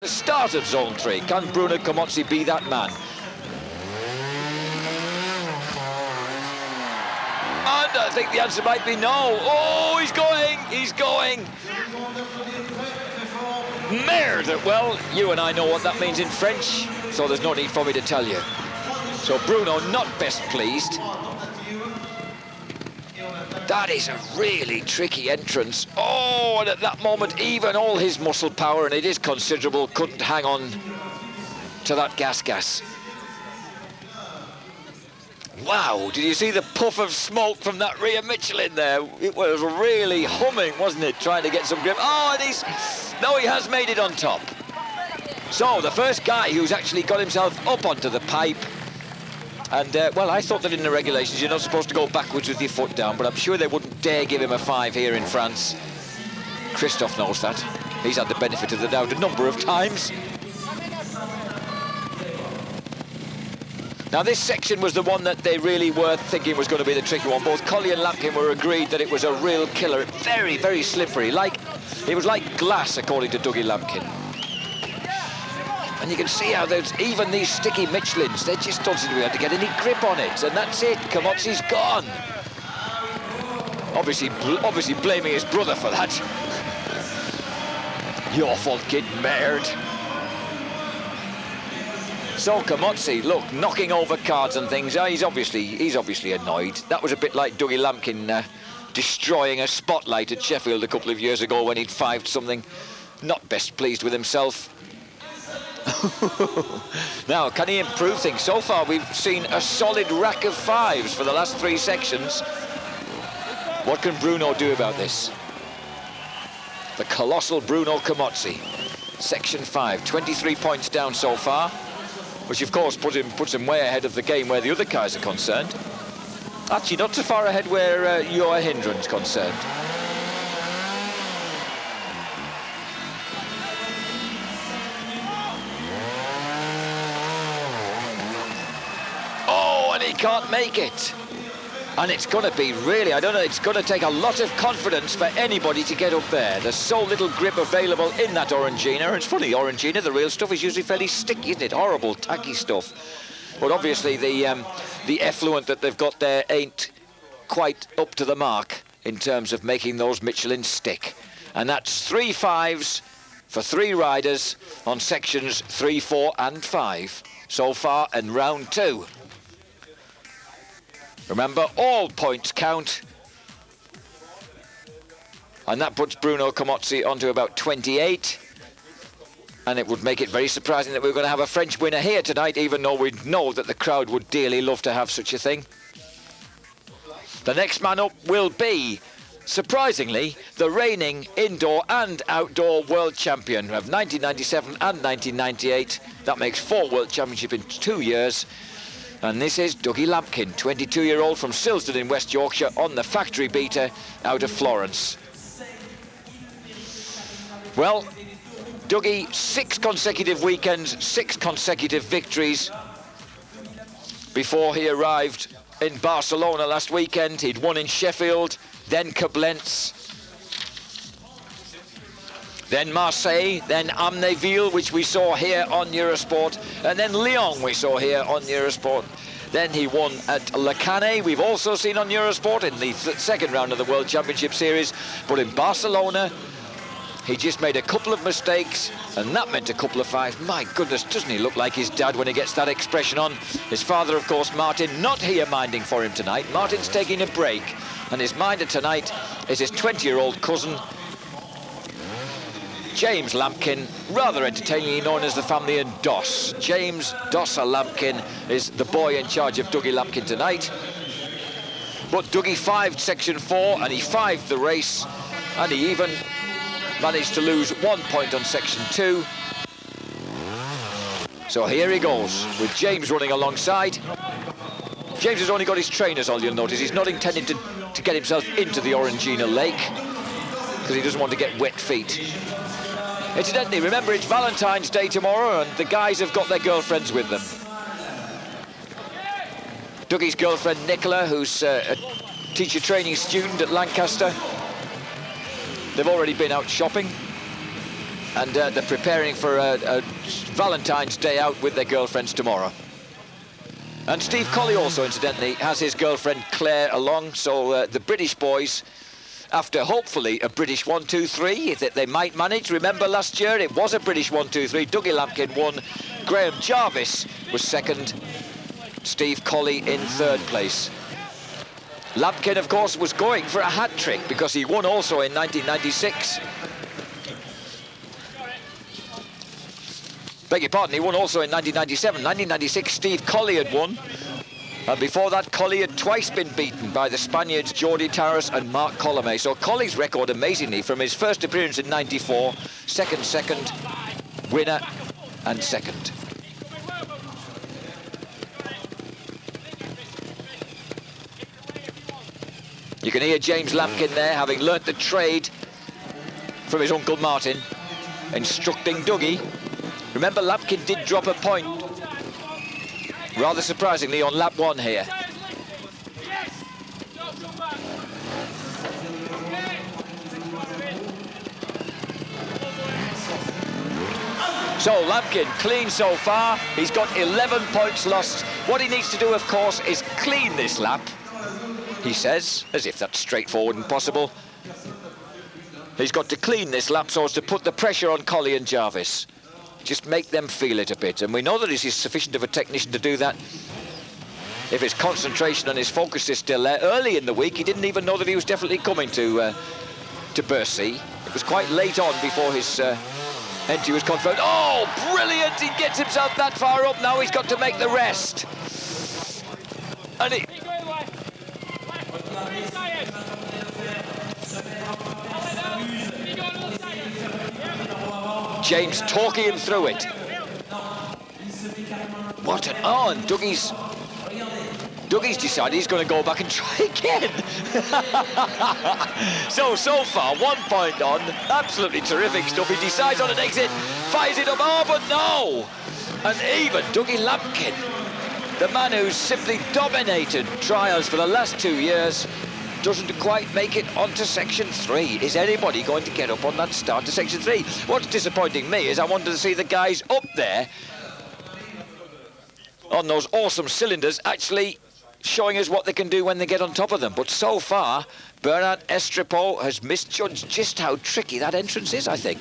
The start of Zone 3. Can Bruno Comozzi be that man? And I think the answer might be no. Oh, he's going! Merde! Well, you and I know what that means in French, so there's no need for me to tell you. So Bruno not best pleased. That is a really tricky entrance. Oh, and at that moment, even all his muscle power, and it is considerable, couldn't hang on to that gas. Wow, did you see the puff of smoke from that rear Michelin there? It was really humming, wasn't it, trying to get some grip. Oh, and he has made it on top. So, the first guy who's actually got himself up onto the pipe. And, well, I thought that in the regulations you're not supposed to go backwards with your foot down, but I'm sure they wouldn't dare give him a 5 here in France. Christophe knows that. He's had the benefit of the doubt a number of times. Now, this section was the one that they really were thinking was going to be the tricky one. Both Collier and Lampkin were agreed that it was a real killer. Very, very slippery. It was like glass, according to Dougie Lampkin. And you can see how there's even these sticky Michelins, they just don't seem to be able to get any grip on it. And that's it, Comozzi's gone. Obviously blaming his brother for that. Your fault, kid, merde. So Comozzi, look, knocking over cards and things. He's obviously annoyed. That was a bit like Dougie Lampkin destroying a spotlight at Sheffield a couple of years ago when he'd 5'd something. Not best pleased with himself. Now, can he improve things? So far, we've seen a solid rack of 5s for the last 3 sections. What can Bruno do about this? The colossal Bruno Comozzi. Section 5, 23 points down so far, which of course puts him way ahead of the game where the other cars are concerned. Actually, not so far ahead where Joa Hindren's concerned. He can't make it, and it's going to be really, I don't know, it's going to take a lot of confidence for anybody to get up there. There's so little grip available in that Orangina, and it's funny, Orangina, the real stuff, is usually fairly sticky, isn't it? Horrible, tacky stuff. But obviously the effluent that they've got there ain't quite up to the mark in terms of making those Michelin stick. And that's 3 5s for 3 riders on sections 3, 4 and 5 so far in round 2. Remember, all points count. And that puts Bruno Comozzi onto about 28. And it would make it very surprising that we were going to have a French winner here tonight, even though we know that the crowd would dearly love to have such a thing. The next man up will be, surprisingly, the reigning indoor and outdoor world champion of 1997 and 1998. That makes 4 world championships in 2 years. And this is Dougie Lampkin, 22-year-old from Silsden in West Yorkshire, on the factory beater out of Florence. Well, Dougie, 6 consecutive weekends, 6 consecutive victories before he arrived in Barcelona last weekend. He'd won in Sheffield, then Koblenz, then Marseille, then Amnéville, which we saw here on Eurosport, and then Lyon we saw here on Eurosport. Then he won at Le Canet, we've also seen on Eurosport in the second round of the World Championship Series. But in Barcelona, he just made a couple of mistakes, and that meant a couple of 5s. My goodness, doesn't he look like his dad when he gets that expression on? His father, of course, Martin, not here minding for him tonight. Martin's taking a break, and his minder tonight is his 20-year-old cousin, James Lampkin, rather entertainingly known as the family in Doss. James Dossa Lampkin is the boy in charge of Dougie Lampkin tonight. But Dougie 5'd section 4, and he 5'd the race, and he even managed to lose 1 point on section 2. So here he goes, with James running alongside. James has only got his trainers, all you'll notice. He's not intending to get himself into the Orangina Lake, because he doesn't want to get wet feet. Incidentally, remember, it's Valentine's Day tomorrow, and the guys have got their girlfriends with them. Dougie's girlfriend, Nicola, who's a teacher training student at Lancaster. They've already been out shopping. And they're preparing for a Valentine's Day out with their girlfriends tomorrow. And Steve Colley also, incidentally, has his girlfriend Claire along, so the British boys, after hopefully a British 1-2-3, that they might manage. Remember last year it was a British 1-2-3. Dougie Lampkin won, Graham Jarvis was second, Steve Colley in third place. Lampkin, of course, was going for a hat-trick because he won also in 1996. Beg your pardon, he won also in 1997. 1996, Steve Colley had won. And before that, Colley had twice been beaten by the Spaniards Jordi Tarras and Mark Colomé. So Colley's record, amazingly, from his first appearance in 94, second, winner and second. You can hear James Lampkin there, having learnt the trade from his uncle Martin, instructing Dougie. Remember, Lampkin did drop a point, rather surprisingly, on lap 1 here. So Lampkin clean so far. He's got 11 points lost. What he needs to do, of course, is clean this lap, he says, as if that's straightforward and possible. He's got to clean this lap so as to put the pressure on Colley and Jarvis. Just make them feel it a bit, and we know that he's sufficient of a technician to do that. If his concentration and his focus is still there. Early in the week, he didn't even know that he was definitely coming to Bercy. It was quite late on before his entry was confirmed. Oh, brilliant! He gets himself that far up. Now he's got to make the rest. And he... James talking him through it. What an... Oh, and Dougie's decided he's going to go back and try again. So far, 1 point on. Absolutely terrific stuff. He decides on an exit, fires it up. Oh, but no! And even Dougie Lampkin, the man who's simply dominated trials for the last 2 years, doesn't quite make it onto Section 3. Is anybody going to get up on that start to Section 3? What's disappointing me is I wanted to see the guys up there on those awesome cylinders actually showing us what they can do when they get on top of them. But so far, Bernard Estrepo has misjudged just how tricky that entrance is, I think.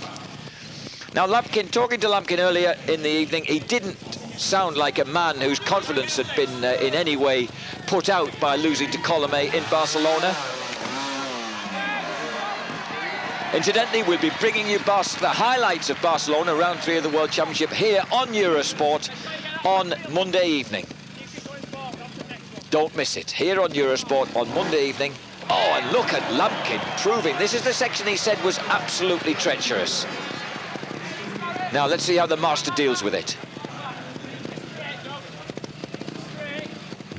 Now, Lampkin, talking to Lampkin earlier in the evening, he didn't sound like a man whose confidence had been in any way put out by losing to Colomé in Barcelona. Incidentally, we'll be bringing you the highlights of Barcelona, round 3 of the World Championship, here on Eurosport on Monday evening. Don't miss it, here on Eurosport on Monday evening. Oh, and look at Lampkin proving this is the section he said was absolutely treacherous. Now, let's see how the master deals with it.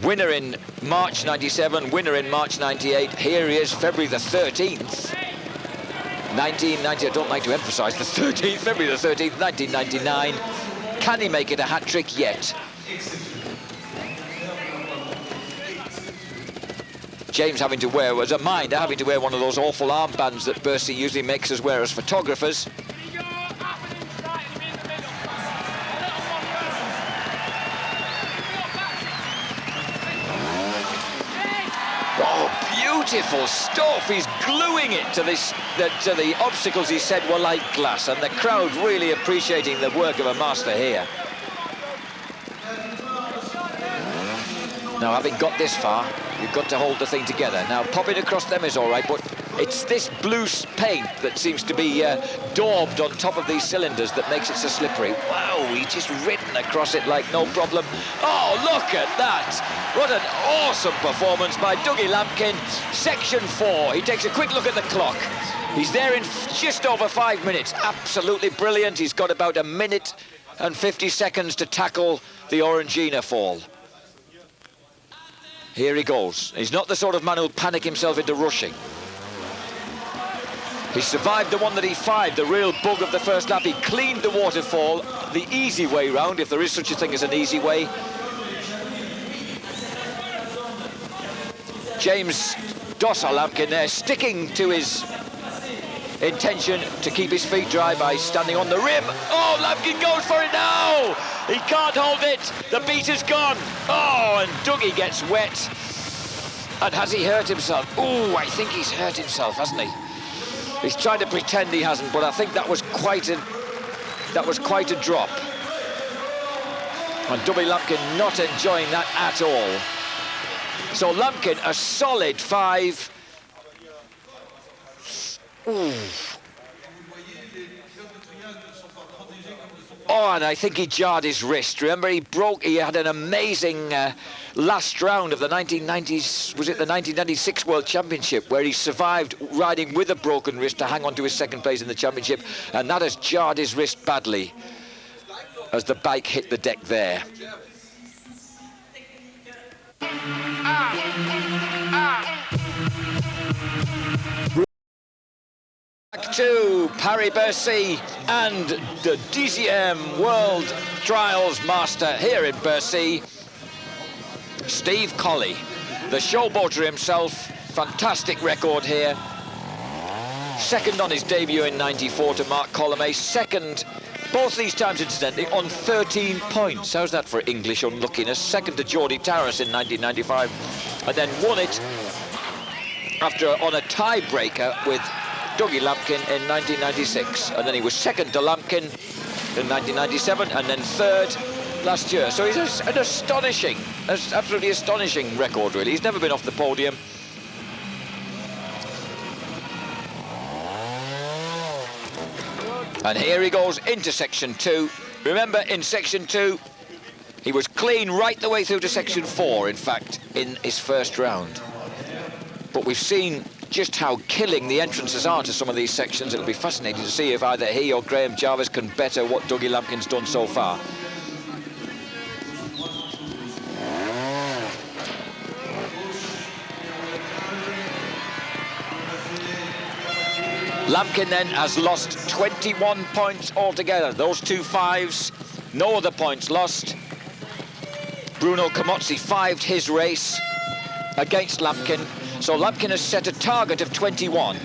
Winner in March 97, winner in March 98. Here he is, February the 13th. 1990, I don't like to emphasise the 13th, February the 13th, 1999. Can he make it a hat-trick yet? James having to wear, as a minder, having to wear one of those awful armbands that Bercy usually makes us wear as photographers. Beautiful stuff. He's gluing it to the obstacles he said were like glass, and the crowd really appreciating the work of a master here. Now, having got this far, you've got to hold the thing together. Now, popping across them is all right, but it's this blue paint that seems to be daubed on top of these cylinders that makes it so slippery. Wow, he's just ridden across it like no problem. Oh, look at that! What an awesome performance by Dougie Lampkin. Section 4. He takes a quick look at the clock. He's there in just over 5 minutes. Absolutely brilliant. He's got about 1 minute and 50 seconds to tackle the Orangina fall. Here he goes. He's not the sort of man who'll panic himself into rushing. He survived the one that he fired, the real bug of the first lap. He cleaned the waterfall the easy way round, if there is such a thing as an easy way. James docile Lampkin there, sticking to his intention to keep his feet dry by standing on the rim. Oh, Lampkin goes for it now! He can't hold it. The beat is gone. Oh, and Dougie gets wet. And has he hurt himself? Oh, I think he's hurt himself, hasn't he? He's trying to pretend he hasn't, but I think that was quite a drop. And Dougie Lampkin not enjoying that at all. So Lampkin, a solid 5. Ooh. Oh, and I think he jarred his wrist. Remember, he had an amazing last round of the 1990s, was it the 1996 World Championship, where he survived riding with a broken wrist to hang on to his second place in the championship, and that has jarred his wrist badly as the bike hit the deck there. Back to Paris-Bercy and the DCM World Trials Master here in Bercy, Steve Colley, the showboater himself. Fantastic record here. Second on his debut in '94 to Mark Colomé. Second, both these times incidentally, on 13 points. How's that for English unluckiness? Second to Geordie Tarras in 1995, and then won it on a tiebreaker with Dougie Lampkin in 1996, and then he was second to Lampkin in 1997, and then third last year. So he's an absolutely astonishing record, really. He's never been off the podium. And here he goes into section 2. Remember, in section 2, he was clean right the way through to section 4, in fact, in his first round. But we've seen just how killing the entrances are to some of these sections. It'll be fascinating to see if either he or Graham Jarvis can better what Dougie Lampkin's done so far. Lampkin then has lost 21 points altogether. Those 2 5s, no other points lost. Bruno Camozzi 5'd his race against Lampkin. So Lampkin has set a target of 21.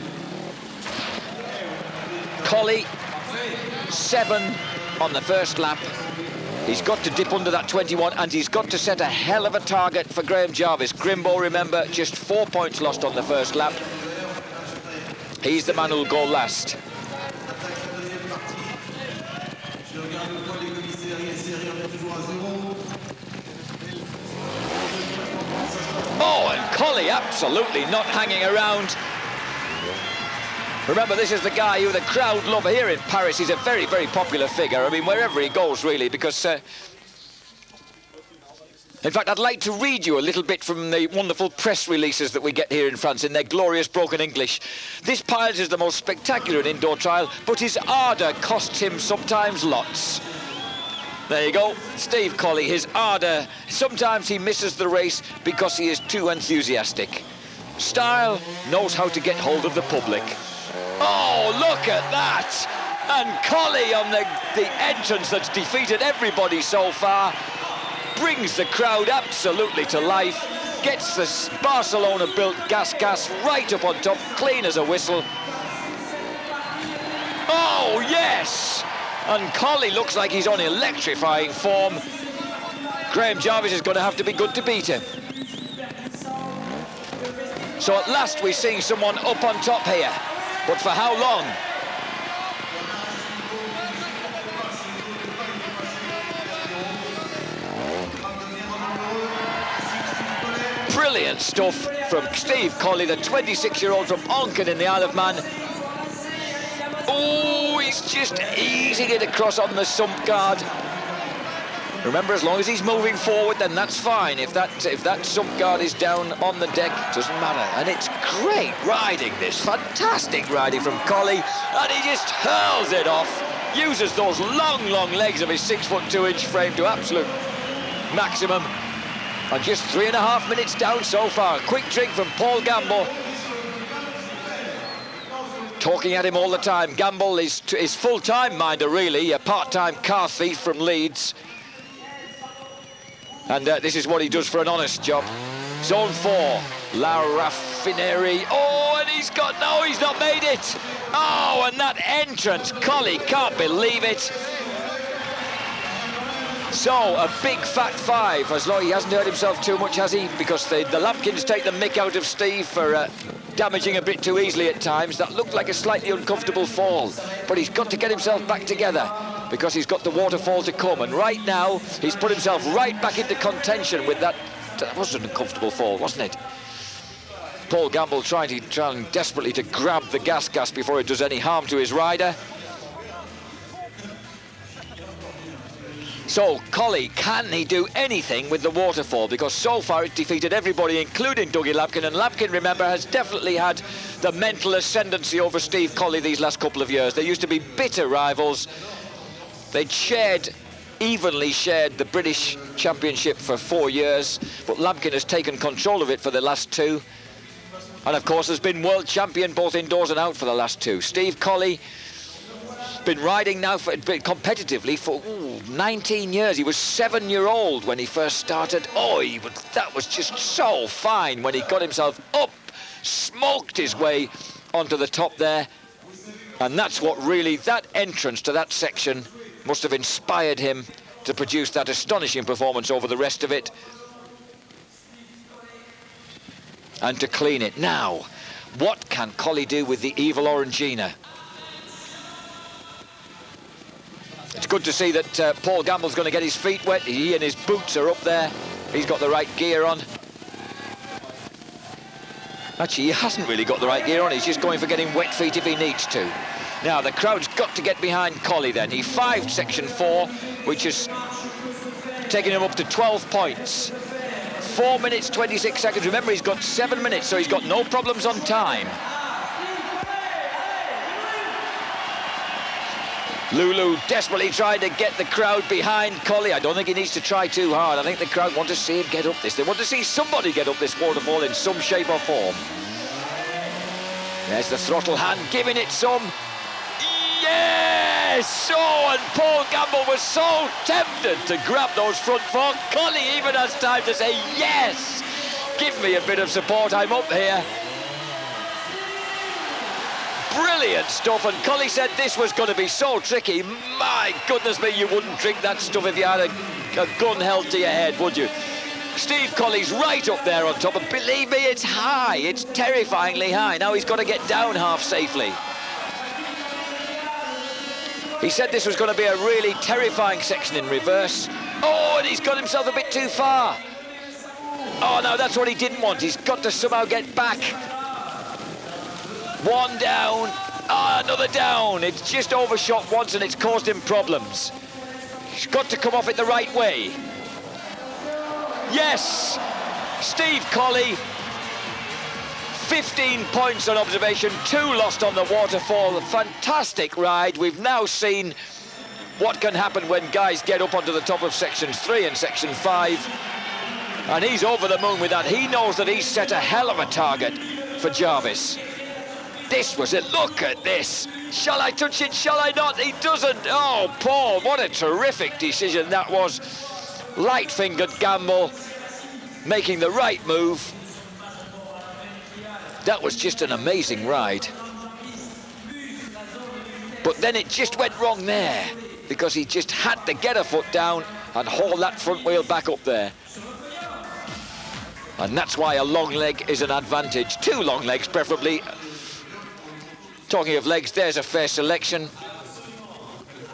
Colley, 7 on the first lap. He's got to dip under that 21, and he's got to set a hell of a target for Graham Jarvis. Grimbo, remember, just 4 points lost on the first lap. He's the man who'll go last. Oh, and Colley absolutely not hanging around. Remember, this is the guy who the crowd love here in Paris. He's a very, very popular figure. I mean, wherever he goes, really, because... in fact, I'd like to read you a little bit from the wonderful press releases that we get here in France in their glorious broken English. This pilot is the most spectacular indoor trial, but his ardour costs him sometimes lots. There you go, Steve Colley, his ardour. Sometimes he misses the race because he is too enthusiastic. Style knows how to get hold of the public. Oh, look at that! And Colley on the entrance that's defeated everybody so far, brings the crowd absolutely to life, gets the Barcelona-built gas right up on top, clean as a whistle. Oh, yes! And Colley looks like he's on electrifying form. Graham Jarvis is going to have to be good to beat him. So at last we see someone up on top here. But for how long? Brilliant stuff from Steve Colley, the 26-year-old from Onken in the Isle of Man. Oh, he's just easing it across on the sump guard. Remember, as long as he's moving forward, then that's fine. If that sump guard is down on the deck, doesn't matter. And it's great riding, this fantastic riding from Colley, and he just hurls it off. Uses those long legs of his 6'2" frame to absolute maximum. And just 3.5 minutes down so far. Quick drink from Paul Gamble. Talking at him all the time. Gamble is full-time minder, really, a part-time car thief from Leeds. And this is what he does for an honest job. Zone 4, La Raffinerie. Oh, and he's not made it. Oh, and that entrance, Colley can't believe it. So, a big fat 5, as though he hasn't hurt himself too much, has he? Because the Lampkins take the mick out of Steve for damaging a bit too easily at times. That looked like a slightly uncomfortable fall, but he's got to get himself back together because he's got the waterfall to come. And right now, he's put himself right back into contention with that. That was an uncomfortable fall, wasn't it? Paul Gamble trying desperately to grab the gas before it does any harm to his rider. So, Colley, can he do anything with the waterfall? Because so far it's defeated everybody, including Dougie Lampkin. And Lampkin, remember, has definitely had the mental ascendancy over Steve Colley these last couple of years. They used to be bitter rivals. They'd evenly shared the British Championship for 4 years, but Lampkin has taken control of it for the last 2. And, of course, has been world champion both indoors and out for the last 2. Steve Colley been riding now competitively for 19 years. He was 7-year-old when he first started. That was just so fine when he got himself up, smoked his way onto the top there. And that's what really, that entrance to that section must have inspired him to produce that astonishing performance over the rest of it. And to clean it. Now, what can Colley do with the Evil Orangina? It's good to see that Paul Gamble's going to get his feet wet. He and his boots are up there. He's got the right gear on. Actually, he hasn't really got the right gear on. He's just going for getting wet feet if he needs to. Now, the crowd's got to get behind Colley then. He 5'd section 4, which has taken him up to 12 points. 4 minutes, 26 seconds. Remember, he's got 7 minutes, so he's got no problems on time. Lulu desperately trying to get the crowd behind Colley. I don't think he needs to try too hard. I think the crowd want to see him get up this. They want to see somebody get up this waterfall in some shape or form. There's the throttle hand, giving it some. Yes! Oh, and Paul Gamble was so tempted to grab those front 4. Colley even has time to say, yes! Give me a bit of support, I'm up here. Brilliant stuff, and Colley said this was going to be so tricky. My goodness me, you wouldn't drink that stuff if you had a gun held to your head, would you? Steve Colley's right up there on top, and believe me, it's high. It's terrifyingly high. Now he's got to get down half safely. He said this was going to be a really terrifying section in reverse. Oh, and he's got himself a bit too far. Oh, no, that's what he didn't want. He's got to somehow get back. One down, another down. It's just overshot once and it's caused him problems. He's got to come off it the right way. Yes, Steve Colley, 15 points on observation, 2 lost on the waterfall. A fantastic ride. We've now seen what can happen when guys get up onto the top of sections 3 and section 5. And he's over the moon with that. He knows that he's set a hell of a target for Jarvis. This was it. Look at this. Shall I touch it? Shall I not? He doesn't. Oh, Paul, what a terrific decision that was. Light-fingered Gamble, making the right move. That was just an amazing ride. But then it just went wrong there, because he just had to get a foot down and haul that front wheel back up there. And that's why a long leg is an advantage. 2 long legs, preferably. Talking of legs, there's a fair selection.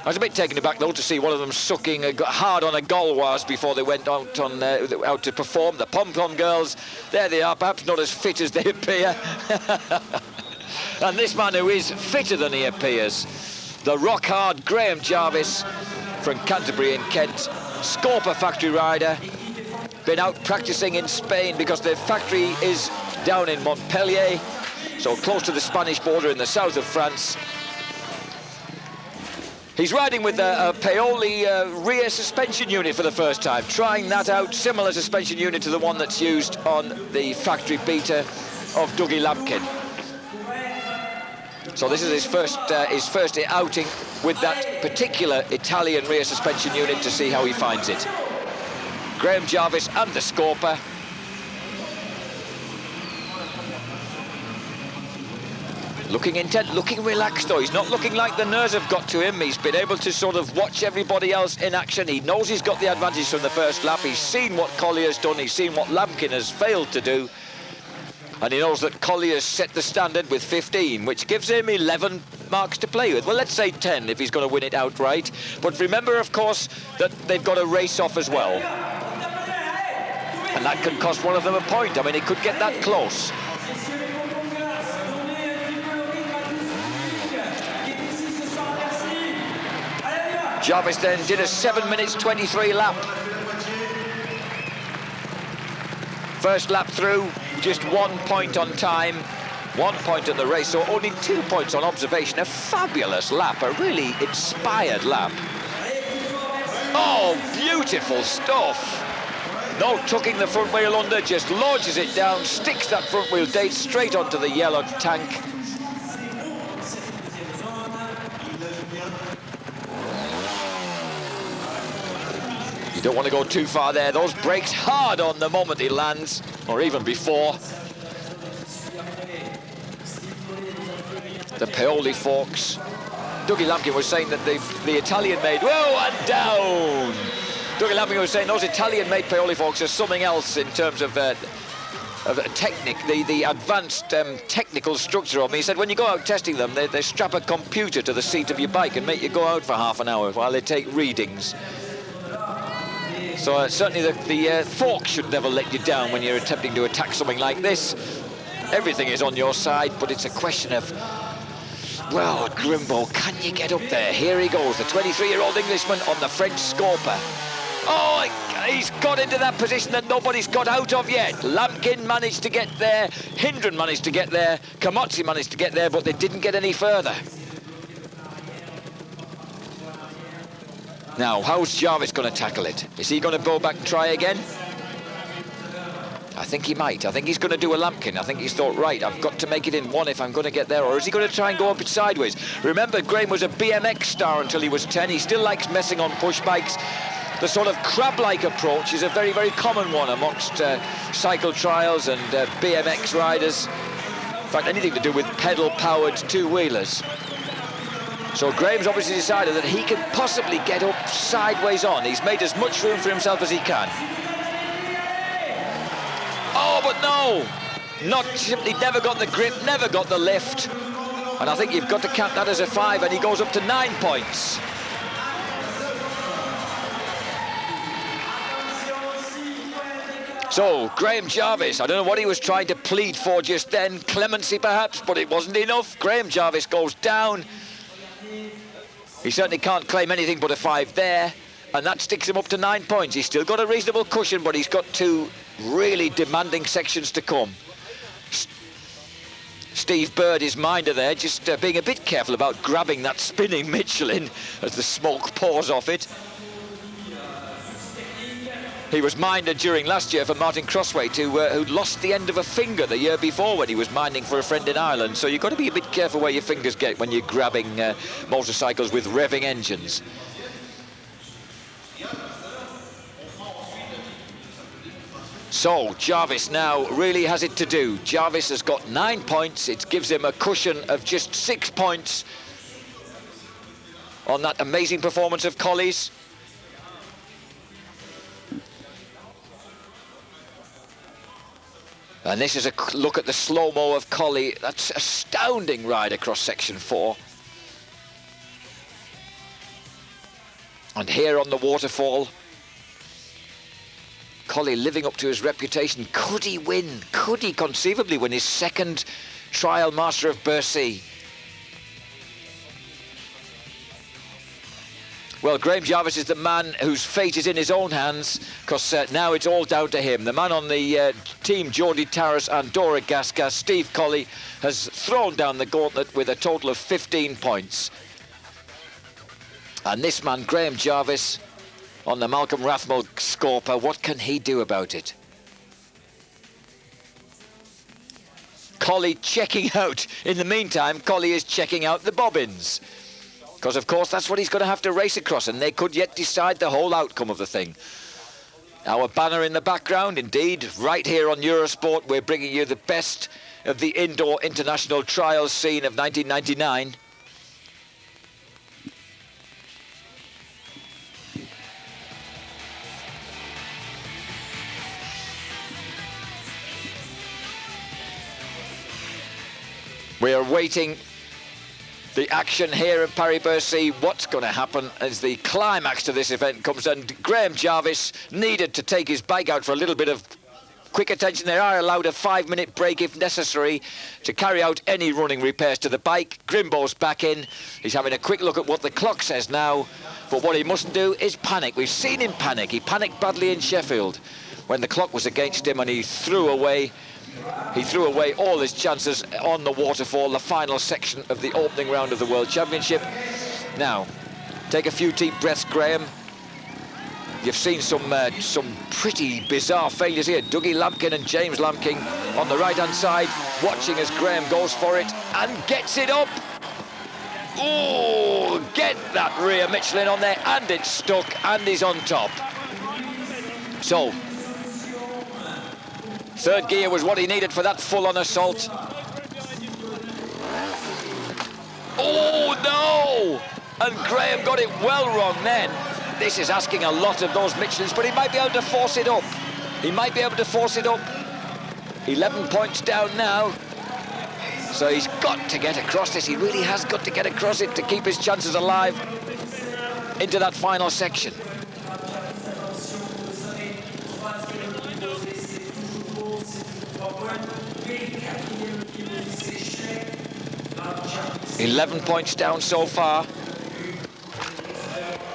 I was a bit taken aback, though, to see one of them sucking hard on a Gauloise before they went out to perform. The pom-pom girls, there they are, perhaps not as fit as they appear. And this man who is fitter than he appears, the rock-hard Graham Jarvis from Canterbury in Kent, Scorpa factory rider, been out practicing in Spain because the factory is down in Montpellier, so close to the Spanish border in the south of France. He's riding with a Paoli rear suspension unit for the first time, trying that out, similar suspension unit to the one that's used on the factory beta of Dougie Lampkin. So this is his first outing with that particular Italian rear suspension unit to see how he finds it. Graham Jarvis and the Scorpa. Looking intent, looking relaxed though. He's not looking like the nerves have got to him. He's been able to sort of watch everybody else in action. He knows he's got the advantage from the first lap. He's seen what Collier's done. He's seen what Lampkin has failed to do. And he knows that Collier's set the standard with 15, which gives him 11 marks to play with. Well, let's say 10 if he's going to win it outright. But remember, of course, that they've got a race off as well. And that can cost one of them a point. I mean, it could get that close. Jarvis then did a 7 minutes 23 lap. First lap through, just 1 point on time, 1 point in the race, so only 2 points on observation. A fabulous lap, a really inspired lap. Oh, beautiful stuff. No tucking the front wheel under, just launches it down, sticks that front wheel date straight onto the yellow tank. You don't want to go too far there. Those brakes hard on the moment he lands, or even before. The Paoli forks. Dougie Lampkin was saying that the Italian-made, whoa, and down! Dougie Lampkin was saying those Italian-made Paoli forks are something else in terms of technique, the advanced technical structure of them. He said when you go out testing them, they strap a computer to the seat of your bike and make you go out for half an hour while they take readings. So certainly the fork should never let you down when you're attempting to attack something like this. Everything is on your side, but it's a question of, well, Grimbo, can you get up there? Here he goes, the 23-year-old Englishman on the French Scorpa. Oh, he's got into that position that nobody's got out of yet. Lampkin managed to get there, Hindren managed to get there, Camozzi managed to get there, but they didn't get any further. Now, how's Jarvis going to tackle it? Is he going to go back and try again? I think he might. I think he's going to do a Lampkin. I think he's thought, right, I've got to make it in one if I'm going to get there. Or is he going to try and go up it sideways? Remember, Graham was a BMX star until he was 10. He still likes messing on push bikes. The sort of crab-like approach is a very, very common one amongst cycle trials and BMX riders. In fact, anything to do with pedal-powered two-wheelers. So Graham's obviously decided that he can possibly get up sideways on. He's made as much room for himself as he can. Oh, but no! Simply never got the grip, never got the lift. And I think you've got to count that as a 5, and he goes up to 9 points. So, Graham Jarvis, I don't know what he was trying to plead for just then, clemency perhaps, but it wasn't enough. Graham Jarvis goes down. He certainly can't claim anything but a 5 there, and that sticks him up to 9 points. He's still got a reasonable cushion, but he's got 2 really demanding sections to come. Steve Bird, his minder there, just being a bit careful about grabbing that spinning Michelin as the smoke pours off it. He was minder during last year for Martin Crosswaite, who'd lost the end of a finger the year before when he was minding for a friend in Ireland. So you've got to be a bit careful where your fingers get when you're grabbing motorcycles with revving engines. So Jarvis now really has it to do. Jarvis has got 9 points. It gives him a cushion of just 6 points on that amazing performance of Colley's. And this is a look at the slow-mo of Colley. That's an astounding ride across section 4. And here on the waterfall, Colley living up to his reputation. Could he win? Could he conceivably win his second trial Master of Bercy? Well, Graham Jarvis is the man whose fate is in his own hands, because now it's all down to him. The man on the team, Jordi Taras and Dora Gasgas, Steve Colley, has thrown down the gauntlet with a total of 15 points. And this man, Graham Jarvis, on the Malcolm Rathmell Scorpa, what can he do about it? Colley checking out. In the meantime, Colley is checking out the bobbins. Because, of course, that's what he's going to have to race across, and they could yet decide the whole outcome of the thing. Our banner in the background, indeed, right here on Eurosport, we're bringing you the best of the indoor international trials scene of 1999. We are waiting the action here at Paris-Bercy. What's going to happen as the climax to this event comes, and Graham Jarvis needed to take his bike out for a little bit of quick attention. They are allowed a 5-minute break if necessary to carry out any running repairs to the bike. Grimbo's back in. He's having a quick look at what the clock says now, but what he mustn't do is panic. We've seen him panic. He panicked badly in Sheffield when the clock was against him, and he threw away all his chances on the waterfall, the final section of the opening round of the World Championship. Now, take a few deep breaths, Graham. You've seen some pretty bizarre failures here. Dougie Lampkin and James Lampkin on the right-hand side, watching as Graham goes for it and gets it up. Oh, get that rear Michelin on there, and it's stuck, and he's on top. So, third gear was what he needed for that full-on assault. Oh, no! And Graham got it well wrong then. This is asking a lot of those Michelins, but he might be able to force it up. He might be able to force it up. 11 points down now. So he's got to get across this. He really has got to get across it to keep his chances alive into that final section. "11 points down so far,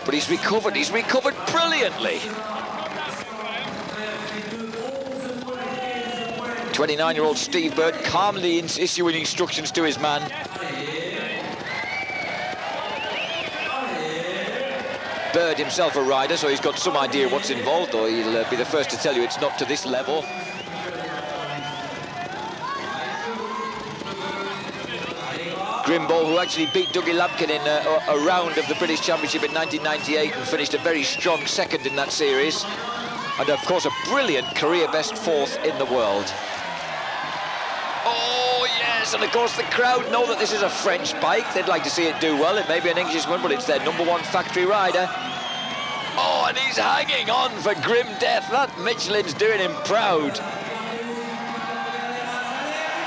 but he's recovered brilliantly." 29-year-old Steve Bird calmly issuing instructions to his man. Bird himself a rider, so he's got some idea what's involved, though he'll be the first to tell you it's not to this level. Grimbo, who actually beat Dougie Lampkin in a round of the British Championship in 1998 and finished a very strong second in that series. And, of course, a brilliant career-best fourth in the world. Oh, yes, and, of course, the crowd know that this is a French bike. They'd like to see it do well. It may be an Englishman, but it's their #1 factory rider. Oh, and he's hanging on for grim death. That Michelin's doing him proud.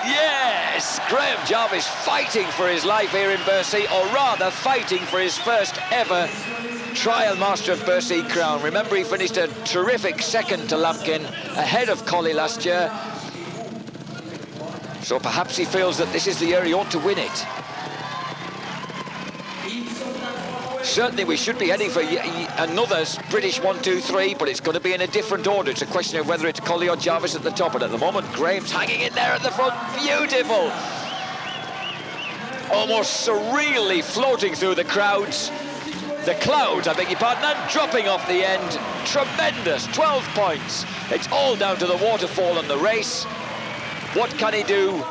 Yes, Graham Jarvis fighting for his life here in Bercy, or rather fighting for his first ever Trial Master of Bercy crown. Remember, he finished a terrific second to Lampkin, ahead of Colley last year. So perhaps he feels that this is the year he ought to win it. Certainly we should be heading for another British 1, 2, 3, but it's going to be in a different order. It's a question of whether it's Colley or Jarvis at the top, and at the moment Graham's hanging in there at the front. Beautiful! Almost surreally floating through the clouds, I beg your pardon, and dropping off the end. Tremendous, 12 points. It's all down to the waterfall and the race. What can he do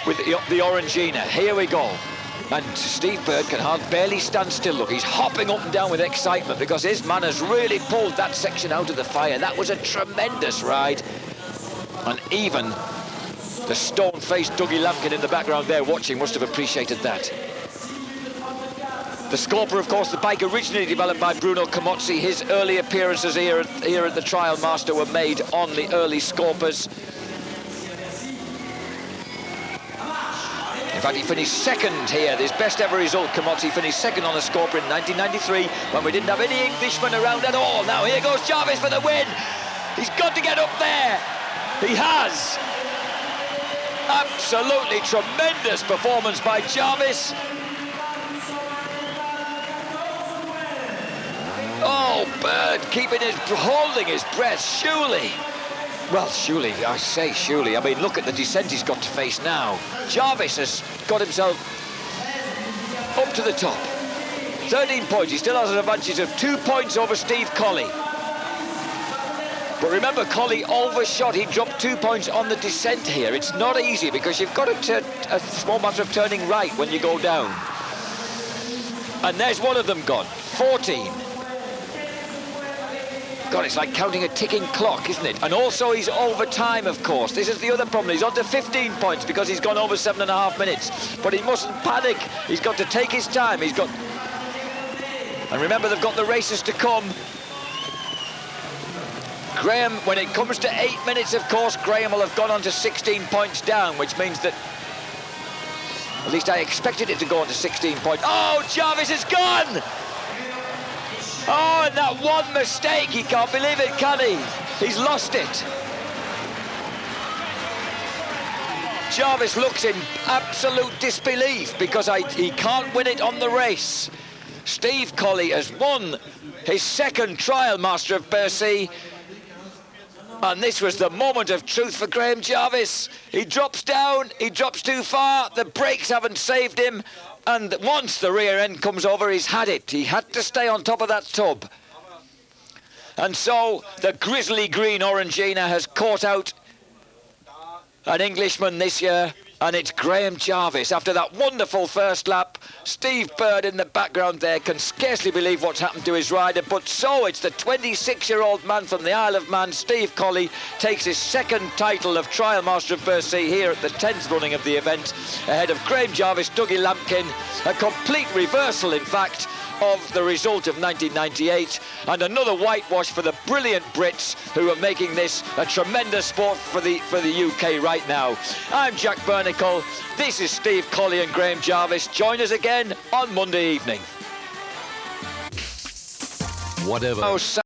with the Orangina? Here we go. And Steve Bird can barely stand still. Look, he's hopping up and down with excitement because his man has really pulled that section out of the fire. That was a tremendous ride. And even the stone-faced Dougie Lampkin in the background there watching must have appreciated that. The Scorper, of course, the bike originally developed by Bruno Camozzi. His early appearances here at the Trial Master were made on the early Scorpers. In fact, he finished second here. His best ever result, Camozzi finished second on the Scorper in 1993 when we didn't have any Englishmen around at all. Now here goes Jarvis for the win. He's got to get up there. He has. Absolutely tremendous performance by Jarvis. Oh, Bird holding his breath, surely. Well, surely, I say surely. I mean, look at the descent he's got to face now. Jarvis has got himself up to the top. 13 points. He still has an advantage of 2 points over Steve Colley. But remember, Colley overshot. He dropped 2 points on the descent here. It's not easy because you've got to turn a small matter of turning right when you go down. And there's one of them gone. 14. God, it's like counting a ticking clock, isn't it? And also he's over time, of course. This is the other problem. He's on to 15 points because he's gone over 7.5 minutes. But he mustn't panic. He's got to take his time. And remember, they've got the races to come. Graham, when it comes to 8 minutes, of course, Graham will have gone on to 16 points down, which means that at least I expected it to go on to 16 points. Oh, Jarvis is gone! Oh, and that one mistake, he can't believe it, can he? He's lost it. Jarvis looks in absolute disbelief because he can't win it on the race. Steve Colley has won his second trial Master of Bercy. And this was the moment of truth for Graham Jarvis. He drops down, he drops too far, the brakes haven't saved him, and once the rear end comes over, he's had it. He had to stay on top of that tub. And so the grizzly green Orangina has caught out an Englishman this year, and it's Graham Jarvis. After that wonderful first lap, Steve Bird in the background there can scarcely believe what's happened to his rider, but so it's the 26-year-old man from the Isle of Man, Steve Colley, takes his second title of Trial Master of Bercy here at the 10th running of the event, ahead of Graham Jarvis, Dougie Lampkin, a complete reversal, in fact, of the result of 1998, and another whitewash for the brilliant Brits who are making this a tremendous sport for the UK right now. I'm Jack Bernicle, this is Steve Colley and Graham Jarvis. Join us again on Monday evening. Whatever.